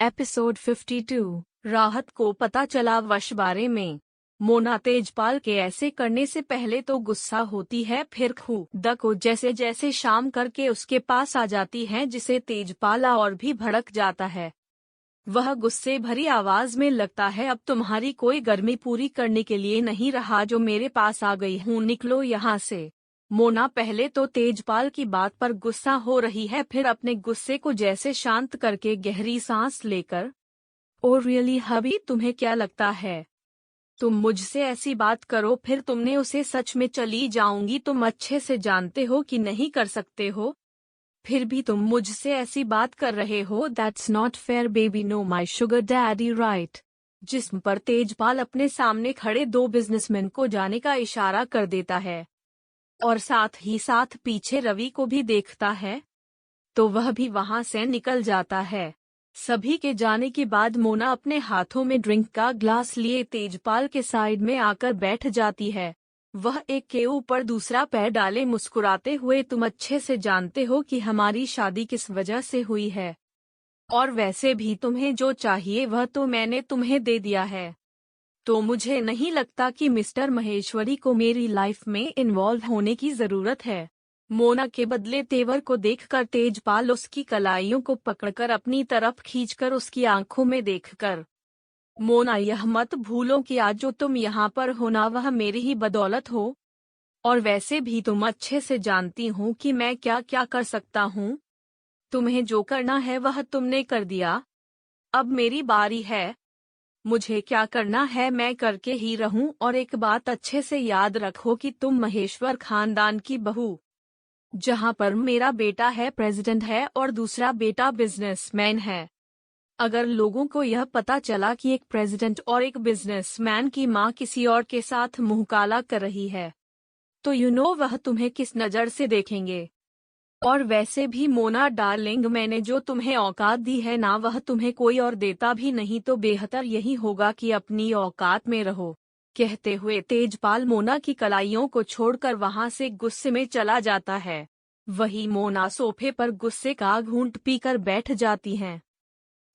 Episode 52। राहत को पता चला वश बारे में। मोना तेजपाल के ऐसे करने से पहले तो गुस्सा होती है, फिर खुद को जैसे जैसे शाम करके उसके पास आ जाती है, जिसे तेजपाल और भी भड़क जाता है। वह गुस्से भरी आवाज में लगता है, अब तुम्हारी कोई गर्मी पूरी करने के लिए नहीं रहा जो मेरे पास आ गई हूँ, निकलो यहाँ से। मोना पहले तो तेजपाल की बात पर गुस्सा हो रही है, फिर अपने गुस्से को जैसे शांत करके गहरी सांस लेकर, ओ रियली हबी, तुम्हें क्या लगता है तुम मुझसे ऐसी बात करो फिर तुमने उसे सच में चली जाऊंगी? तुम अच्छे से जानते हो कि नहीं कर सकते हो, फिर भी तुम मुझसे ऐसी बात कर रहे हो। That's not fair baby, know my sugar daddy right. जिस्म पर तेजपाल अपने सामने खड़े दो बिजनेसमैन को जाने का इशारा कर देता है और साथ ही साथ पीछे रवि को भी देखता है, तो वह भी वहां से निकल जाता है। सभी के जाने के बाद मोना अपने हाथों में ड्रिंक का ग्लास लिए तेजपाल के साइड में आकर बैठ जाती है। वह एक के ऊपर दूसरा पैर डाले मुस्कुराते हुए, तुम अच्छे से जानते हो कि हमारी शादी किस वजह से हुई है, और वैसे भी तुम्हें जो चाहिए वह तो मैंने तुम्हें दे दिया है, तो मुझे नहीं लगता कि मिस्टर महेश्वरी को मेरी लाइफ में इन्वॉल्व होने की जरूरत है। मोना के बदले तेवर को देखकर तेजपाल उसकी कलाइयों को पकड़कर अपनी तरफ खींचकर उसकी आंखों में देखकर, मोना यह मत भूलो कि आज जो तुम यहाँ पर हो ना वह मेरी ही बदौलत हो, और वैसे भी तुम अच्छे से जानती हो कि मैं क्या क्या कर सकता हूँ। तुम्हें जो करना है वह तुमने कर दिया, अब मेरी बारी है। मुझे क्या करना है मैं करके ही रहूं, और एक बात अच्छे से याद रखो कि तुम महेश्वर खानदान की बहू, जहां पर मेरा बेटा है प्रेसिडेंट है और दूसरा बेटा बिजनेसमैन है। अगर लोगों को यह पता चला कि एक प्रेसिडेंट और एक बिजनेसमैन की मां किसी और के साथ मुंह काला कर रही है, तो वह तुम्हें किस नज़र से देखेंगे। और वैसे भी मोना डार्लिंग, मैंने जो तुम्हें औकात दी है ना वह तुम्हें कोई और देता भी नहीं, तो बेहतर यही होगा कि अपनी औकात में रहो। कहते हुए तेजपाल मोना की कलाइयों को छोड़कर वहां से गुस्से में चला जाता है। वही मोना सोफे पर गुस्से का घूंट पीकर बैठ जाती हैं।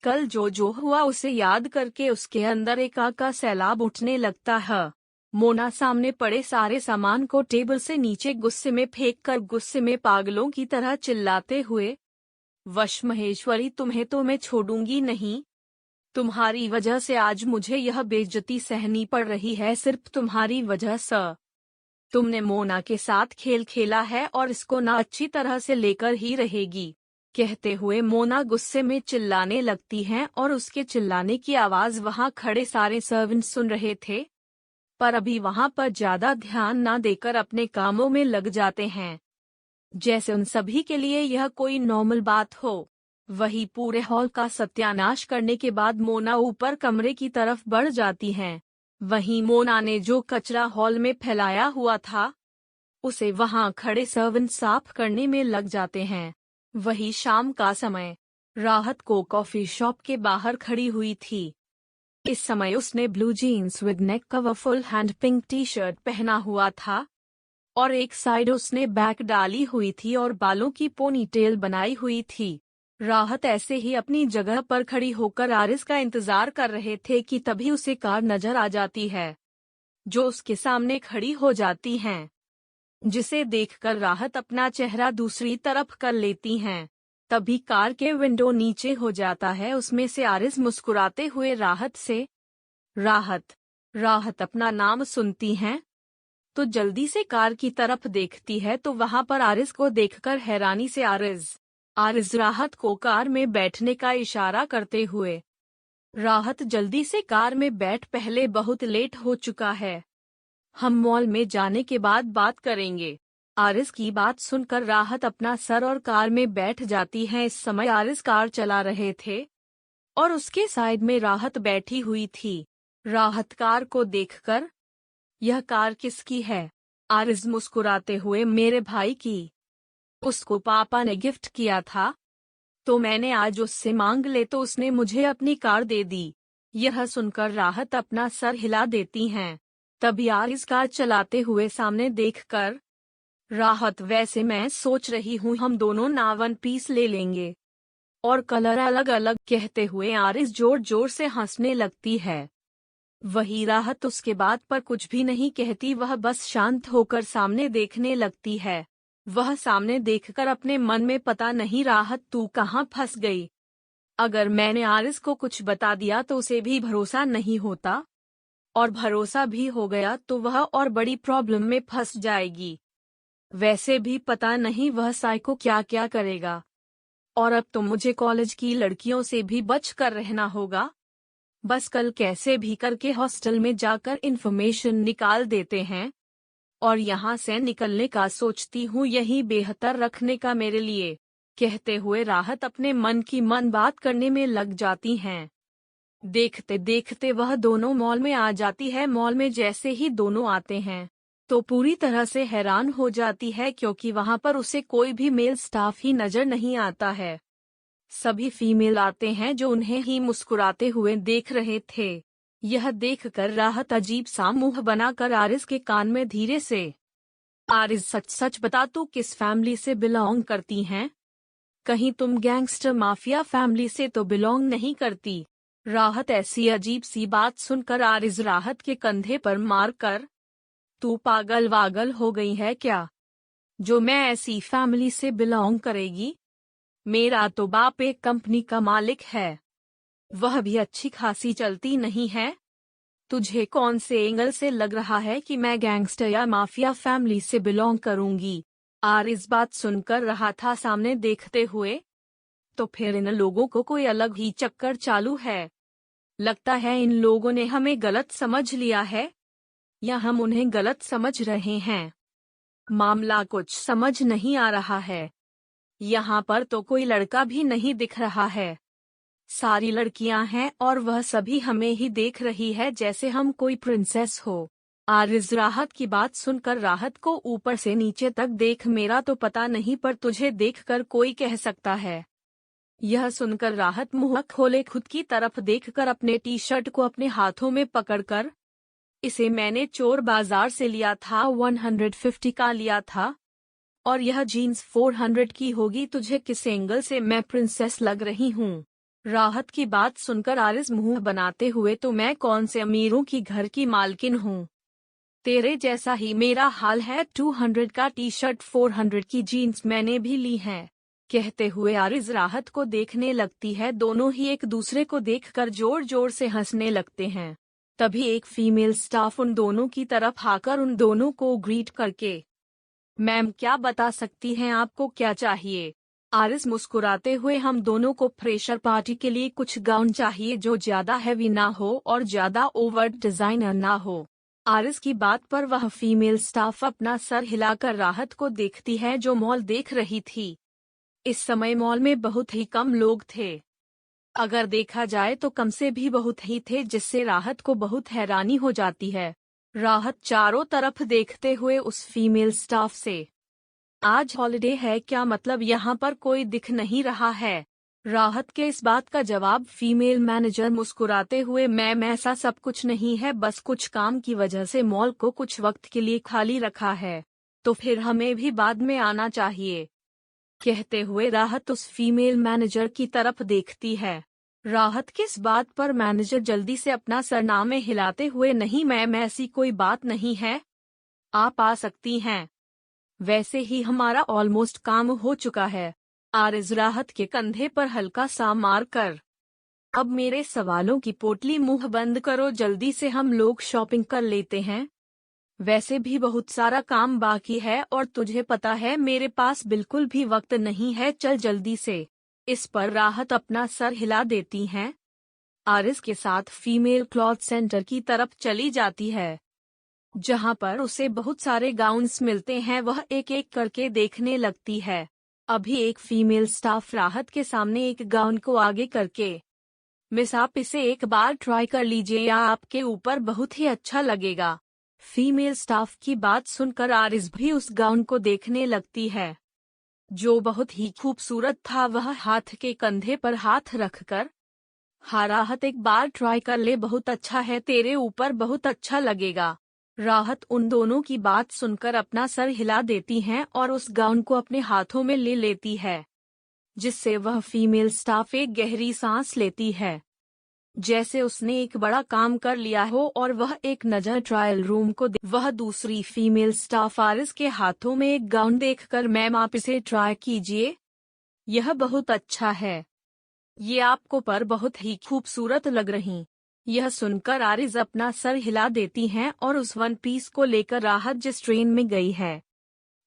कल जो हुआ उसे याद करके उसके अंदर एक आग का सैलाब उठने लगता है। मोना सामने पड़े सारे सामान को टेबल से नीचे गुस्से में फेंककर गुस्से में पागलों की तरह चिल्लाते हुए, वश महेश्वरी, तुम्हें तो मैं छोड़ूंगी नहीं। तुम्हारी वजह से आज मुझे यह बेइज्जती सहनी पड़ रही है, सिर्फ तुम्हारी वजह से। तुमने मोना के साथ खेल खेला है और इसको ना अच्छी तरह से लेकर ही रहेगी। कहते हुए मोना गुस्से में चिल्लाने लगती है और उसके चिल्लाने की आवाज वहां खड़े सारे सर्वेंट सुन रहे थे, पर अभी वहां पर ज्यादा ध्यान न देकर अपने कामों में लग जाते हैं, जैसे उन सभी के लिए यह कोई नॉर्मल बात हो। वही पूरे हॉल का सत्यानाश करने के बाद मोना ऊपर कमरे की तरफ बढ़ जाती हैं। वहीं मोना ने जो कचरा हॉल में फैलाया हुआ था उसे वहां खड़े सर्वेंट साफ करने में लग जाते हैं। वही शाम का समय, राहत को कॉफी शॉप के बाहर खड़ी हुई थी। इस समय उसने blue jeans with neck cover full hand pink T shirt पहना हुआ था और एक साइड उसने बैक डाली हुई थी और बालों की पोनी टेल बनाई हुई थी। राहत ऐसे ही अपनी जगह पर खड़ी होकर आरिस का इंतजार कर रहे थे कि तभी उसे कार नजर आ जाती है, जो उसके सामने खड़ी हो जाती हैं, जिसे देखकर राहत अपना चेहरा दूसरी तरफ कर लेती हैं। तभी कार के विंडो नीचे हो जाता है, उसमें से आरिस मुस्कुराते हुए राहत से, राहत राहत अपना नाम सुनती हैं तो जल्दी से कार की तरफ देखती है, तो वहां पर आरिस को देखकर हैरानी से आरिस राहत को कार में बैठने का इशारा करते हुए, राहत जल्दी से कार में बैठ, पहले बहुत लेट हो चुका है, हम मॉल में जाने के बाद बात करेंगे। आरिस की बात सुनकर राहत अपना सर और कार में बैठ जाती है। इस समय आरिस कार चला रहे थे और उसके साइड में राहत बैठी हुई थी। राहत कार को देखकर, यह कार किसकी है? आरिस मुस्कुराते हुए, मेरे भाई की, उसको पापा ने गिफ्ट किया था, तो मैंने आज उससे मांग ले तो उसने मुझे अपनी कार दे दी। यह सुनकर राहत अपना सर हिला देती हैं। तभी आरिस कार चलाते हुए सामने देखकर, राहत, वैसे मैं सोच रही हूँ हम दोनों ना वन पीस ले लेंगे और कलर अलग अलग, कहते हुए आरिज़ जोर जोर से हंसने लगती है। वही राहत उसके बाद पर कुछ भी नहीं कहती, वह बस शांत होकर सामने देखने लगती है। वह सामने देखकर अपने मन में पता नहीं राहत तू कहाँ फंस गई। अगर मैंने आरिज़ को कुछ बता दिया तो उसे भी भरोसा नहीं होता, और भरोसा भी हो गया तो वह और बड़ी प्रॉब्लम में फंस जाएगी। वैसे भी पता नहीं वह साइको क्या क्या करेगा। और अब तो मुझे कॉलेज की लड़कियों से भी बच कर रहना होगा। बस कल कैसे भी करके हॉस्टल में जाकर इन्फॉर्मेशन निकाल देते हैं और यहाँ से निकलने का सोचती हूँ, यही बेहतर रखने का मेरे लिए, कहते हुए राहत अपने मन की मन बात करने में लग जाती हैं। देखते देखते वह दोनों मॉल में आ जाती है। मॉल में जैसे ही दोनों आते हैं तो पूरी तरह से हैरान हो जाती है, क्योंकि वहां पर उसे कोई भी मेल स्टाफ ही नजर नहीं आता है। सभी फीमेल आते हैं जो उन्हें ही मुस्कुराते हुए देख रहे थे। यह देखकर राहत अजीब सा मुंह बनाकर आरिज़ के कान में धीरे से, आरिज़ सच सच बता तू किस फैमिली से बिलोंग करती हैं? कहीं तुम गैंगस्टर माफिया फैमिली से तो बिलोंग नहीं करती? राहत ऐसी अजीब सी बात सुनकर आरिज़ राहत के कंधे पर मार कर, तू पागल वागल हो गई है क्या, जो मैं ऐसी फैमिली से बिलोंग करेगी? मेरा तो बाप एक कंपनी का मालिक है, वह भी अच्छी खासी चलती नहीं है। तुझे कौन से एंगल से लग रहा है कि मैं गैंगस्टर या माफिया फैमिली से बिलोंग करूंगी? आरिज़ बात सुनकर रहा था सामने देखते हुए। तो फिर इन लोगों को कोई अलग ही चक्कर चालू है। लगता है इन लोगों ने हमें गलत समझ लिया है, या हम उन्हें गलत समझ रहे हैं। मामला कुछ समझ नहीं आ रहा है। यहाँ पर तो कोई लड़का भी नहीं दिख रहा है, सारी लड़कियां हैं और वह सभी हमें ही देख रही है जैसे हम कोई प्रिंसेस हो। आरिज़ राहत की बात सुनकर राहत को ऊपर से नीचे तक देख, मेरा तो पता नहीं पर तुझे देखकर कोई कह सकता है। यह सुनकर राहत मुंह खोले खुद की तरफ देखकर अपने टी शर्ट को अपने हाथों में पकड़कर, इसे मैंने चोर बाजार से लिया था, 150 का लिया था, और यह जीन्स 400 की होगी। तुझे किस एंगल से मैं प्रिंसेस लग रही हूँ? राहत की बात सुनकर आरिज़ मुंह बनाते हुए, तो मैं कौन से अमीरों की घर की मालकिन हूँ? तेरे जैसा ही मेरा हाल है। 200 का टी शर्ट, 400 की जीन्स मैंने भी ली है, कहते हुए आरिज़ राहत को देखने लगती है। दोनों ही एक दूसरे को देखकर जोर जोर से हंसने लगते हैं। तभी एक फीमेल स्टाफ उन दोनों की तरफ आकर उन दोनों को ग्रीट करके, मैम क्या बता सकती हैं आपको क्या चाहिए? आरिज़ मुस्कुराते हुए, हम दोनों को फ्रेशर पार्टी के लिए कुछ गाउन चाहिए जो ज्यादा हैवी ना हो और ज्यादा ओवर डिजाइनर ना हो। आरिज़ की बात पर वह फीमेल स्टाफ अपना सर हिलाकर राहत को देखती है जो मॉल देख रही थी। इस समय मॉल में बहुत ही कम लोग थे, अगर देखा जाए तो कम से भी बहुत ही थे, जिससे राहत को बहुत हैरानी हो जाती है। राहत चारों तरफ देखते हुए उस फीमेल स्टाफ से, आज हॉलिडे है क्या, मतलब यहाँ पर कोई दिख नहीं रहा है? राहत के इस बात का जवाब फीमेल मैनेजर मुस्कुराते हुए, मैम ऐसा सब कुछ नहीं है, बस कुछ काम की वजह से मॉल को कुछ वक्त के लिए खाली रखा है, तो फिर हमें भी बाद में आना चाहिए, कहते हुए राहत उस फीमेल मैनेजर की तरफ देखती है। राहत किस बात पर मैनेजर जल्दी से अपना सरनामे हिलाते हुए, नहीं मैम ऐसी कोई बात नहीं है, आप आ सकती हैं, वैसे ही हमारा ऑलमोस्ट काम हो चुका है। आरिज़ राहत के कंधे पर हल्का सा मार कर, अब मेरे सवालों की पोटली मुंह बंद करो, जल्दी से हम लोग शॉपिंग कर लेते हैं, वैसे भी बहुत सारा काम बाकी है और तुझे पता है मेरे पास बिल्कुल भी वक्त नहीं है, चल जल्दी से। इस पर राहत अपना सर हिला देती हैं। आरिज़ के साथ फीमेल क्लॉथ सेंटर की तरफ चली जाती है, जहां पर उसे बहुत सारे गाउन्स मिलते हैं। वह एक एक करके देखने लगती है। अभी एक फीमेल स्टाफ राहत के सामने एक गाउन को आगे करके, मिस आप इसे एक बार ट्राई कर लीजिए या आपके ऊपर बहुत ही अच्छा लगेगा। फीमेल स्टाफ की बात सुनकर आरिज़ भी उस गाउन को देखने लगती है, जो बहुत ही खूबसूरत था। वह हाथ के कंधे पर हाथ रखकर, हाँ राहत एक बार ट्राई कर ले, बहुत अच्छा है, तेरे ऊपर बहुत अच्छा लगेगा। राहत उन दोनों की बात सुनकर अपना सर हिला देती हैं और उस गाउन को अपने हाथों में ले लेती है। जिससे वह फीमेल स्टाफ एक गहरी सांस लेती है, जैसे उसने एक बड़ा काम कर लिया हो और वह एक नजर ट्रायल रूम को वह दूसरी फीमेल स्टाफ आरिस के हाथों में एक गाउन देखकर, मैम आप इसे ट्राई कीजिए, यह बहुत अच्छा है, ये आपको पर बहुत ही खूबसूरत लग रही। यह सुनकर आरिस अपना सर हिला देती हैं और उस वन पीस को लेकर राहत जिस ट्रेन में गई है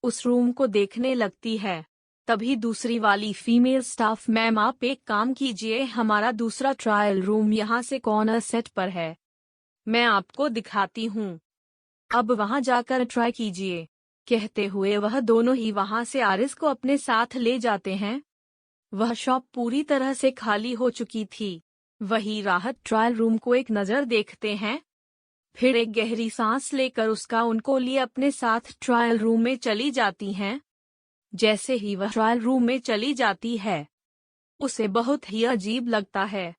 उस रूम को देखने लगती है। तभी दूसरी वाली फीमेल स्टाफ, मैम आप एक काम कीजिए, हमारा दूसरा ट्रायल रूम यहाँ से कॉर्नर सेट पर है, मैं आपको दिखाती हूँ, अब वहाँ जाकर ट्राई कीजिए। कहते हुए वह दोनों ही वहाँ से आरिस को अपने साथ ले जाते हैं। वह शॉप पूरी तरह से खाली हो चुकी थी। वही राहत ट्रायल रूम को एक नज़र देखते हैं, फिर एक गहरी सांस लेकर उसका उनको लिए अपने साथ ट्रायल रूम में चली जाती हैं। जैसे ही वह ट्रायल रूम में चली जाती है, उसे बहुत ही अजीब लगता है,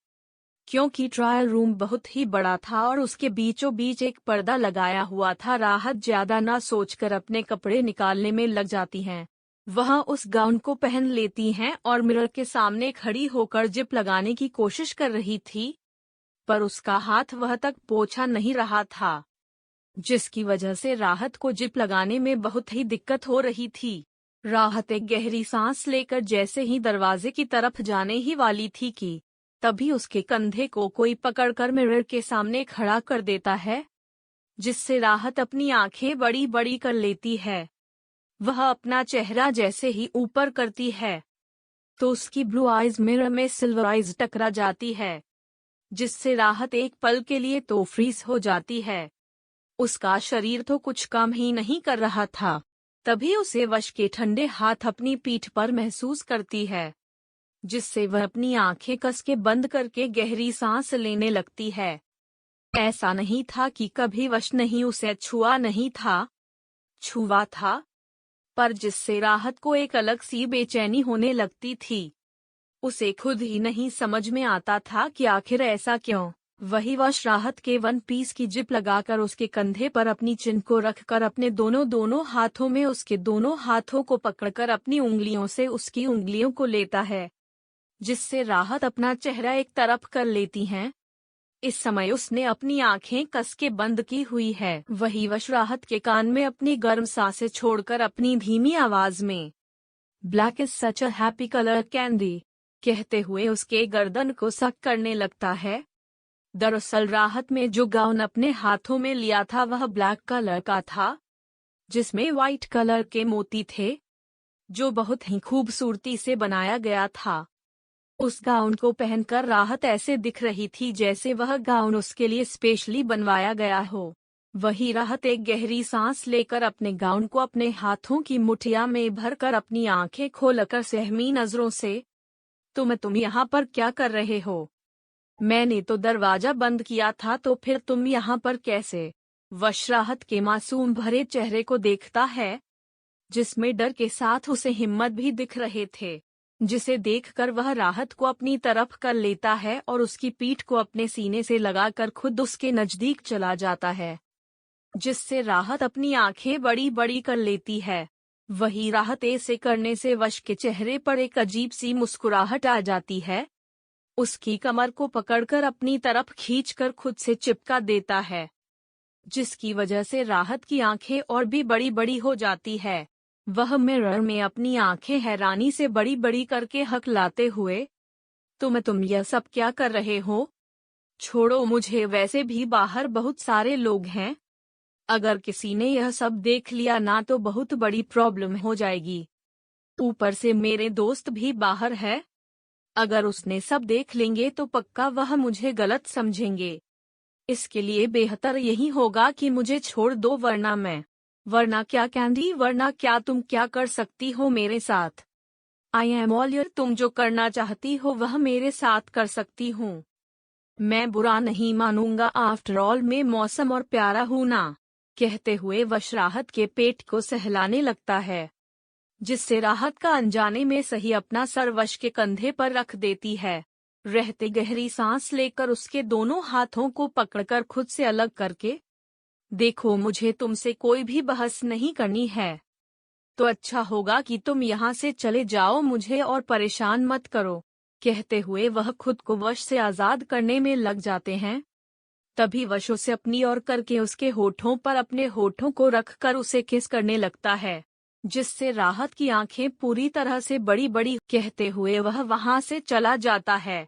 क्योंकि ट्रायल रूम बहुत ही बड़ा था और उसके बीचों बीच एक पर्दा लगाया हुआ था। राहत ज्यादा ना सोचकर अपने कपड़े निकालने में लग जाती हैं। वह उस गाउन को पहन लेती हैं और मिरर के सामने खड़ी होकर जिप लगाने की कोशिश कर रही थी, पर उसका हाथ वह तक पहुंचा नहीं रहा था, जिसकी वजह से राहत को जिप लगाने में बहुत ही दिक्कत हो रही थी। राहत एक गहरी सांस लेकर जैसे ही दरवाजे की तरफ जाने ही वाली थी कि तभी उसके कंधे को कोई पकड़कर मिरर के सामने खड़ा कर देता है, जिससे राहत अपनी आंखें बड़ी बड़ी कर लेती है। वह अपना चेहरा जैसे ही ऊपर करती है तो उसकी ब्लू आइज मिरर में सिल्वर आइज टकरा जाती है, जिससे राहत एक पल के लिए तो फ्रीज हो जाती है। उसका शरीर तो कुछ काम ही नहीं कर रहा था। तभी उसे वश के ठंडे हाथ अपनी पीठ पर महसूस करती है, जिससे वह अपनी आंखें कस के बंद करके गहरी सांस लेने लगती है। ऐसा नहीं था कि कभी वश नहीं उसे छुआ नहीं था, छुआ था, पर जिससे राहत को एक अलग सी बेचैनी होने लगती थी। उसे खुद ही नहीं समझ में आता था कि आखिर ऐसा क्यों। वही वश राहत के वन पीस की जिप लगाकर उसके कंधे पर अपनी चिन को रखकर अपने दोनों हाथों में उसके दोनों हाथों को पकड़कर अपनी उंगलियों से उसकी उंगलियों को लेता है, जिससे राहत अपना चेहरा एक तरफ कर लेती हैं। इस समय उसने अपनी आंखें कस के बंद की हुई है। वही वश राहत के कान में अपनी गर्म सांसें छोड़कर अपनी धीमी आवाज में, black is such a happy colour candy, कहते हुए उसके गर्दन को सक करने लगता है। दरअसल राहत में जो गाउन अपने हाथों में लिया था वह ब्लैक कलर का था, जिसमें व्हाइट कलर के मोती थे, जो बहुत ही खूबसूरती से बनाया गया था। उस गाउन को पहनकर राहत ऐसे दिख रही थी जैसे वह गाउन उसके लिए स्पेशली बनवाया गया हो। वही राहत एक गहरी सांस लेकर अपने गाउन को अपने हाथों की मुठिया में भरकर अपनी आंखें खोलकर सहमी नजरों से, तुम यहाँ पर क्या कर रहे हो? मैंने तो दरवाजा बंद किया था, तो फिर तुम यहाँ पर कैसे? वश राहत के मासूम भरे चेहरे को देखता है, जिसमें डर के साथ उसे हिम्मत भी दिख रहे थे, जिसे देखकर वह राहत को अपनी तरफ कर लेता है और उसकी पीठ को अपने सीने से लगाकर खुद उसके नजदीक चला जाता है, जिससे राहत अपनी आंखें बड़ी बड़ी कर लेती है। वही राहत ऐसे करने से वश के चेहरे पर एक अजीब सी मुस्कुराहट आ जाती है। उसकी कमर को पकड़कर अपनी तरफ खींचकर खुद से चिपका देता है, जिसकी वजह से राहत की आंखें और भी बड़ी बड़ी हो जाती है। वह मिरर में अपनी आंखें हैरानी से बड़ी बड़ी करके हकलाते हुए, तुम यह सब क्या कर रहे हो? छोड़ो मुझे, वैसे भी बाहर बहुत सारे लोग हैं, अगर किसी ने यह सब देख लिया ना तो बहुत बड़ी प्रॉब्लम हो जाएगी। ऊपर से मेरे दोस्त भी बाहर है, अगर उसने सब देख लेंगे तो पक्का वह मुझे गलत समझेंगे। इसके लिए बेहतर यही होगा कि मुझे छोड़ दो, वरना क्या कैंडी, वरना क्या तुम क्या कर सकती हो मेरे साथ? आई एम ऑल योर, तुम जो करना चाहती हो वह मेरे साथ कर सकती हूँ। मैं बुरा नहीं मानूंगा, आफ्टर ऑल मैं मौसम और प्यारा हूँ ना। कहते हुए वश राहत के पेट को सहलाने लगता है, जिससे राहत का अनजाने में सही अपना सर वश के कंधे पर रख देती है। रहते गहरी सांस लेकर उसके दोनों हाथों को पकड़कर खुद से अलग करके, देखो मुझे तुमसे कोई भी बहस नहीं करनी है, तो अच्छा होगा कि तुम यहाँ से चले जाओ, मुझे और परेशान मत करो। कहते हुए वह खुद को वश से आजाद करने में लग जाते हैं। तभी वश उसे अपनी ओर करके उसके होठों पर अपने होठों को रखकर उसे किस करने लगता है, जिससे राहत की आंखें पूरी तरह से बड़ी बड़ी। कहते हुए वह वहां से चला जाता है।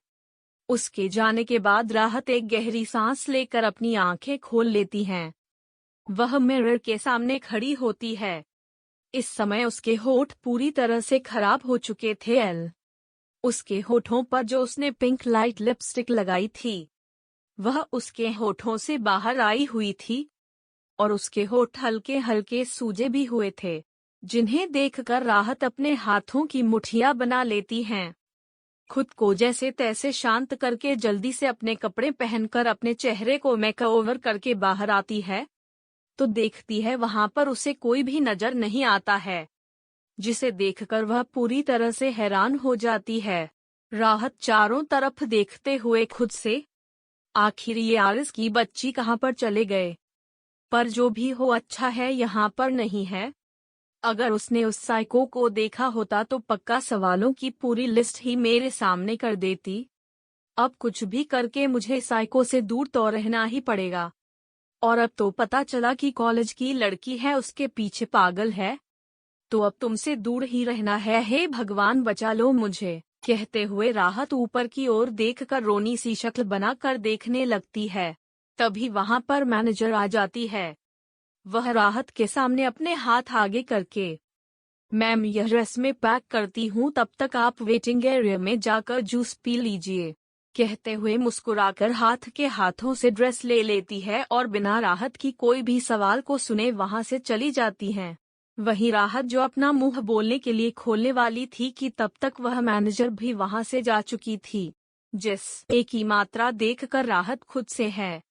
उसके जाने के बाद राहत एक गहरी सांस लेकर अपनी आंखें खोल लेती हैं। वह मिरर के सामने खड़ी होती है। इस समय उसके होठ पूरी तरह से खराब हो चुके थे। उसके होठों पर जो उसने पिंक लाइट लिपस्टिक लगाई थी वह उसके होठों से बाहर आई हुई थी, और उसके होठ हल्के हल्के सूजे भी हुए थे, जिन्हें देखकर राहत अपने हाथों की मुठ्ठियां बना लेती हैं। खुद को जैसे तैसे शांत करके जल्दी से अपने कपड़े पहनकर अपने चेहरे को मेकओवर करके बाहर आती है, तो देखती है वहां पर उसे कोई भी नजर नहीं आता है, जिसे देखकर वह पूरी तरह से हैरान हो जाती है। राहत चारों तरफ देखते हुए खुद से, आखिर ये आरिस की बच्ची कहाँ पर चले गए? पर जो भी हो अच्छा है यहाँ पर नहीं है। अगर उसने उस साइको को देखा होता तो पक्का सवालों की पूरी लिस्ट ही मेरे सामने कर देती। अब कुछ भी करके मुझे साइको से दूर तो रहना ही पड़ेगा। और अब तो पता चला कि कॉलेज की लड़की है, उसके पीछे पागल है। तो अब तुमसे दूर ही रहना है, हे भगवान बचा लो मुझे। कहते हुए राहत ऊपर की ओर देखकर रोनी सी शक्ल बनाकर देखने लगती है। तभी वहां पर मैनेजर आ जाती है। वह राहत के सामने अपने हाथ आगे करके, मैम यह ड्रेस में पैक करती हूँ, तब तक आप वेटिंग एरिया में जाकर जूस पी लीजिए। कहते हुए मुस्कुराकर हाथ के हाथों से ड्रेस ले लेती है और बिना राहत की कोई भी सवाल को सुने वहां से चली जाती हैं। वही राहत जो अपना मुंह बोलने के लिए खोलने वाली थी कि तब तक वह मैनेजर भी वहां से जा चुकी थी। जिस एक की मात्रा देखकर राहत खुद से है,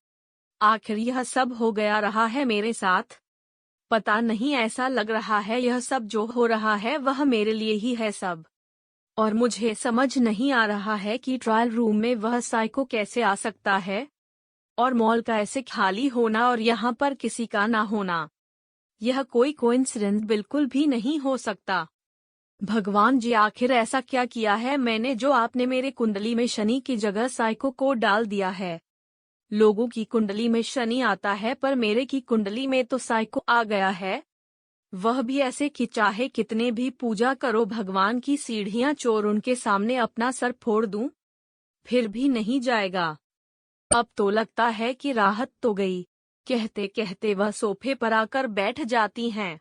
आखिर यह सब हो गया रहा है मेरे साथ? पता नहीं, ऐसा लग रहा है यह सब जो हो रहा है वह मेरे लिए ही है सब। और मुझे समझ नहीं आ रहा है कि ट्रायल रूम में वह साइको कैसे आ सकता है, और मॉल का ऐसे खाली होना और यहाँ पर किसी का ना होना, यह कोई कोइंसिडेंस बिल्कुल भी नहीं हो सकता। भगवान जी, आखिर ऐसा क्या किया है मैंने जो आपने मेरे कुंडली में शनि की जगह साइको को डाल दिया है? लोगों की कुंडली में शनि आता है पर मेरे की कुंडली में तो साइको आ गया है। वह भी ऐसे कि चाहे कितने भी पूजा करो भगवान की सीढ़ियां चोर उनके सामने अपना सर फोड़ दूं, फिर भी नहीं जाएगा। अब तो लगता है कि राहत तो गई। कहते कहते वह सोफे पर आकर बैठ जाती हैं।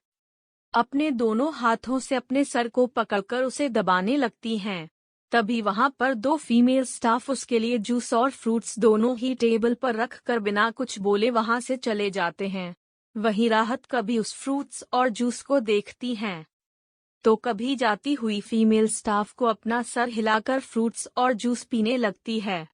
अपने दोनों हाथों से अपने सर को पकड़कर उसे दबाने लगती हैं। तभी वहां पर दो फीमेल स्टाफ उसके लिए जूस और फ्रूट्स दोनों ही टेबल पर रखकर बिना कुछ बोले वहां से चले जाते हैं। वहीं राहत कभी उस फ्रूट्स और जूस को देखती हैं, तो कभी जाती हुई फीमेल स्टाफ को अपना सर हिलाकर फ्रूट्स और जूस पीने लगती है।